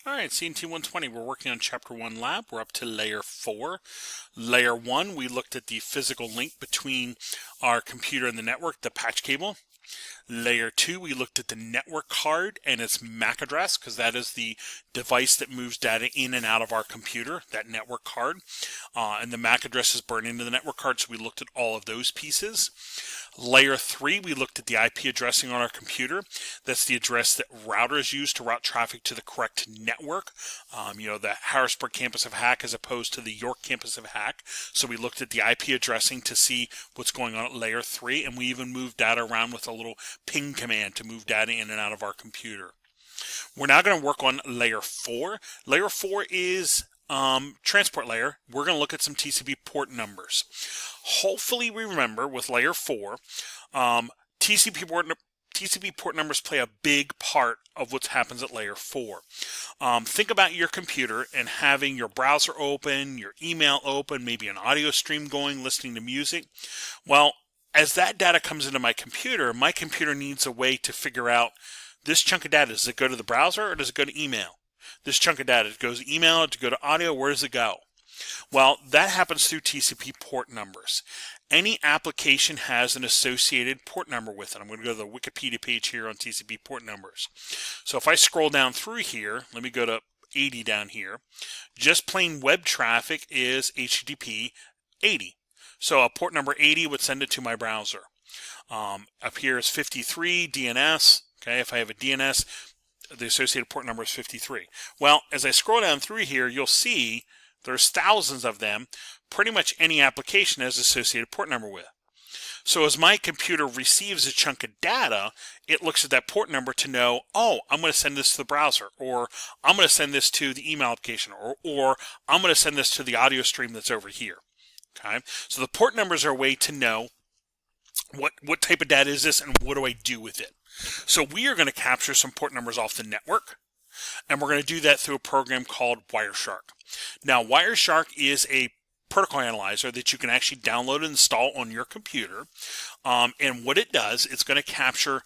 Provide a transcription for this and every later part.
All right, CNT120, we're working on Chap1Lab. We're up to Layer 4. Layer 1, we looked at the physical link between our computer and the network, the patch cable. Layer 2, we looked at the network card and its MAC address, because that is the device that moves data in and out of our computer, that network card. And the MAC address is burned into the network card, so we looked at all of those pieces. Layer 3, we looked at the IP addressing on our computer. That's the address that routers use to route traffic to the correct network. The Harrisburg campus of Hack as opposed to the York campus of Hack. So we looked at the IP addressing to see what's going on at Layer 3, and we even moved data around with a little ping command to move data in and out of our computer. We're now going to work on Layer 4. Layer 4 is transport layer. We're going to look at some TCP port numbers. Hopefully we remember with Layer 4, TCP port numbers play a big part of what happens at Layer 4. Think about your computer and having your browser open, your email open, maybe an audio stream going, listening to music. Well, as that data comes into my computer needs a way to figure out this chunk of data. Does it go to the browser or does it go to email? This chunk of data, it goes to email, to go to audio, where does it go? Well, that happens through TCP port numbers. Any application has an associated port number with it. I'm going to go to the Wikipedia page here on TCP port numbers. So if I scroll down through here, let me go to 80 down here. Just plain web traffic is HTTP 80. So a port number 80 would send it to my browser. Up here is 53 DNS. Okay, if I have a DNS, the associated port number is 53. Well, as I scroll down through here, you'll see there's thousands of them. Pretty much any application has associated port number with. So as my computer receives a chunk of data, it looks at that port number to know, oh, I'm going to send this to the browser, or I'm going to send this to the email application, or I'm going to send this to the audio stream that's over here. Okay, so the port numbers are a way to know what type of data is this and what do I do with it. So we are going to capture some port numbers off the network, and we're going to do that through a program called Wireshark. Now, Wireshark is a protocol analyzer that you can actually download and install on your computer. And what it does, it's going to capture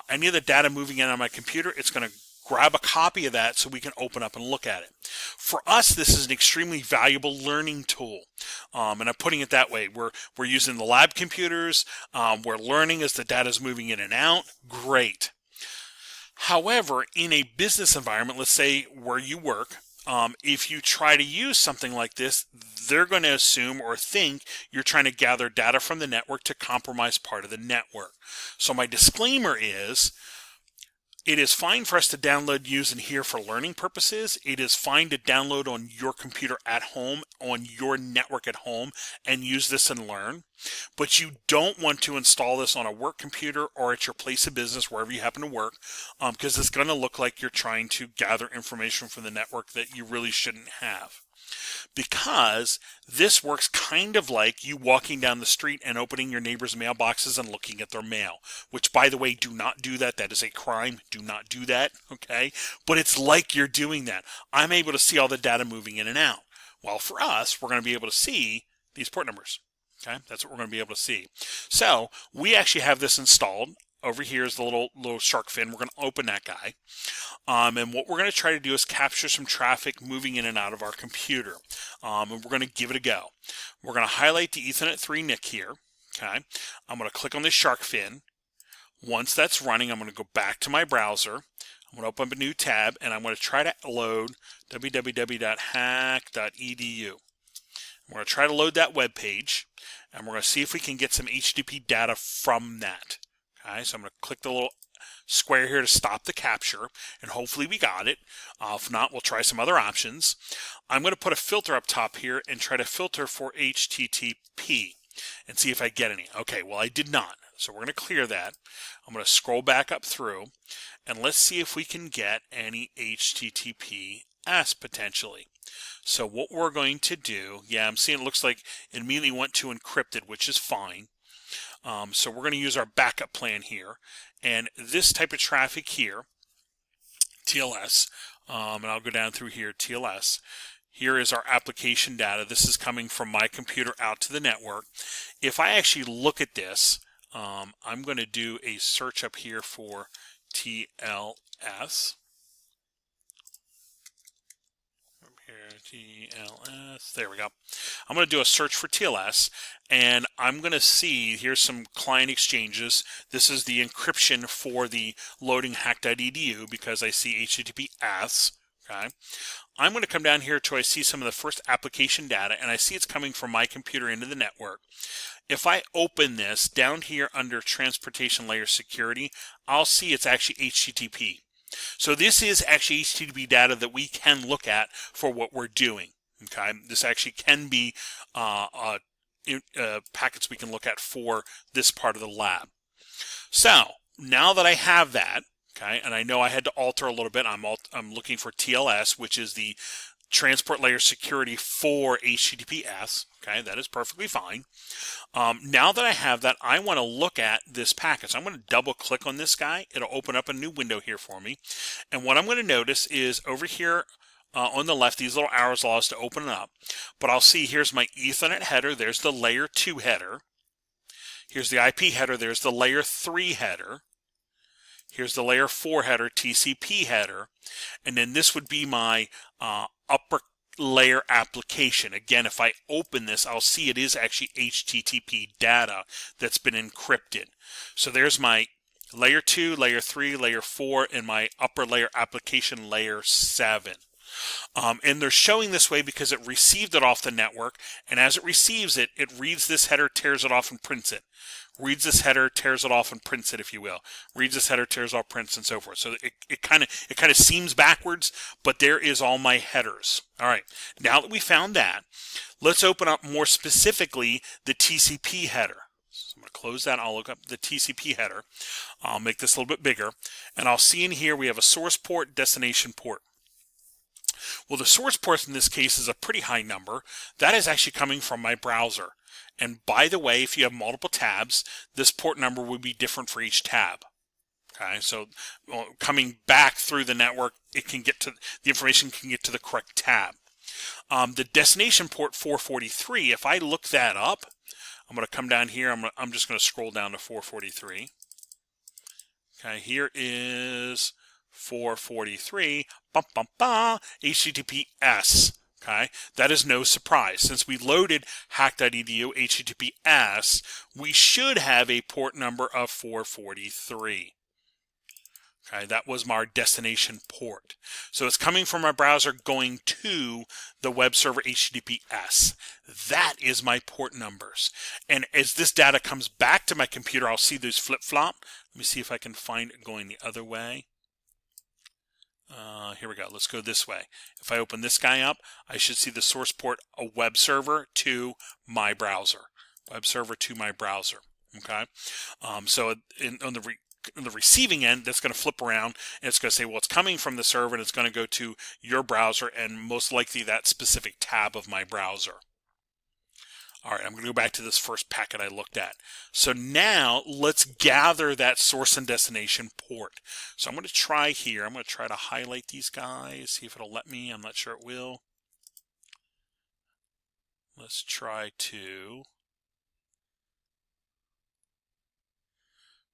any of the data moving in on my computer. It's going to grab a copy of that so we can open up and look at it. For us, this is an extremely valuable learning tool. And I'm putting it that way. We're using the lab computers. We're learning as the data is moving in and out. Great. However, in a business environment, let's say where you work, if you try to use something like this, they're going to assume or think you're trying to gather data from the network to compromise part of the network. So my disclaimer is, it is fine for us to download, use, and hear for learning purposes. It is fine to download on your computer at home, on your network at home, and use this and learn. But you don't want to install this on a work computer or at your place of business, wherever you happen to work, because it's going to look like you're trying to gather information from the network that you really shouldn't have. Because this works kind of like you walking down the street and opening your neighbor's mailboxes and looking at their mail, which, by the way, do not do that. That is a crime. Do not do that, okay? But it's like you're doing that. I'm able to see all the data moving in and out. Well, for us, we're going to be able to see these port numbers, okay? That's what we're going to be able to see. So we actually have this installed. Over here is the little shark fin. We're going to open that guy. And what we're going to try to do is capture some traffic moving in and out of our computer. And we're going to give it a go. We're going to highlight the Ethernet 3 NIC here. Okay. I'm going to click on this shark fin. Once that's running, I'm going to go back to my browser. I'm going to open up a new tab, and I'm going to try to load www.hack.edu. I'm going to try to load that web page, and we're going to see if we can get some HTTP data from that. Okay, so I'm going to click the little square here to stop the capture, and hopefully we got it. If not, we'll try some other options. I'm going to put a filter up top here and try to filter for HTTP and see if I get any. Okay, well, I did not. So we're going to clear that. I'm going to scroll back up through, and let's see if we can get any HTTPS potentially. So what we're going to do, yeah, I'm seeing it looks like it immediately went to encrypted, which is fine. So we're going to use our backup plan here, and this type of traffic here, TLS, and I'll go down through here, TLS. Here is our application data. This is coming from my computer out to the network. If I actually look at this, I'm going to do a search up here for TLS. TLS, there we go. I'm going to do a search for TLS, and I'm going to see, here's some client exchanges. This is the encryption for the loading hack.edu because I see HTTPS. Okay. I'm going to come down here till I see some of the first application data, and I see it's coming from my computer into the network. If I open this down here under transportation layer security, I'll see it's actually HTTP. So this is actually HTTP data that we can look at for what we're doing. Okay, this actually can be packets we can look at for this part of the lab. So now that I have that, okay, and I know I had to alter a little bit, I'm looking for TLS, which is the transport layer security for HTTPS. Okay, that is perfectly fine. Now that I have that, I want to look at this package. I'm going to double click on this guy. It'll open up a new window here for me. And what I'm going to notice is over here on the left, these little arrows allow us to open it up. But I'll see here's my Ethernet header. There's the layer 2 header. Here's the IP header. There's the layer 3 header. Here's the layer 4 header, TCP header. And then this would be my upper layer application. Again, if I open this, I'll see it is actually HTTP data that's been encrypted. So there's my layer 2, layer 3, layer 4, and my upper layer application layer 7. And they're showing this way because it received it off the network, and as it receives it, it reads this header, tears it off, and prints it. Reads this header, tears it off, and prints it, if you will. Reads this header, tears off, prints, and so forth. So it kind of seems backwards, but there is all my headers. All right. Now that we found that, let's open up more specifically the TCP header. So I'm going to close that. I'll look up the TCP header. I'll make this a little bit bigger, and I'll see in here we have a source port, destination port. Well, the source port in this case is a pretty high number. That is actually coming from my browser. And by the way, if you have multiple tabs, this port number would be different for each tab. Okay, so coming back through the network, it can get to the information can get to the correct tab. The destination port 443. If I look that up, I'm going to come down here. I'm just going to scroll down to 443. Okay, here is 443, HTTPS. Okay, that is no surprise. Since we loaded hack.edu HTTPS, we should have a port number of 443. Okay, that was our destination port. So it's coming from our browser going to the web server HTTPS. That is my port numbers. And as this data comes back to my computer, I'll see those flip-flop. Let me see if I can find it going the other way. Here we go. Let's go this way. If I open this guy up, I should see the source port, a web server to my browser. Web server to my browser. Okay. So on the receiving end, that's going to flip around and it's going to say, well, it's coming from the server and it's going to go to your browser and most likely that specific tab of my browser. All right, I'm going to go back to this first packet I looked at. So now let's gather that source and destination port. So I'm going to try here. I'm going to try to highlight these guys, see if it'll let me. I'm not sure it will. Let's try to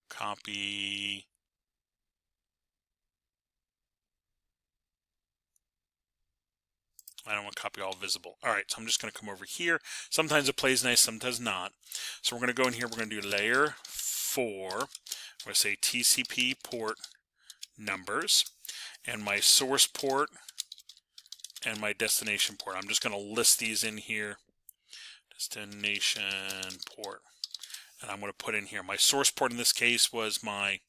copy. I don't want to copy all visible. All right, so I'm just going to come over here. Sometimes it plays nice, sometimes not. So we're going to go in here. We're going to do layer 4. We're going to say TCP port numbers and my source port and my destination port. I'm just going to list these in here. Destination port. And I'm going to put in here. My source port in this case was my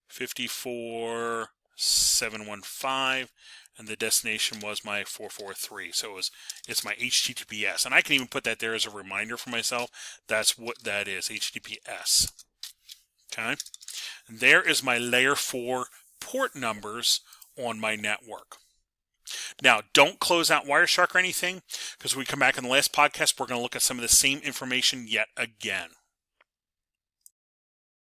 54715. And the destination was my 443. So it's my HTTPS. And I can even put that there as a reminder for myself. That's what that is, HTTPS. Okay. And there is my layer 4 port numbers on my network. Now, don't close out Wireshark or anything, because when we come back in the last podcast, we're going to look at some of the same information yet again.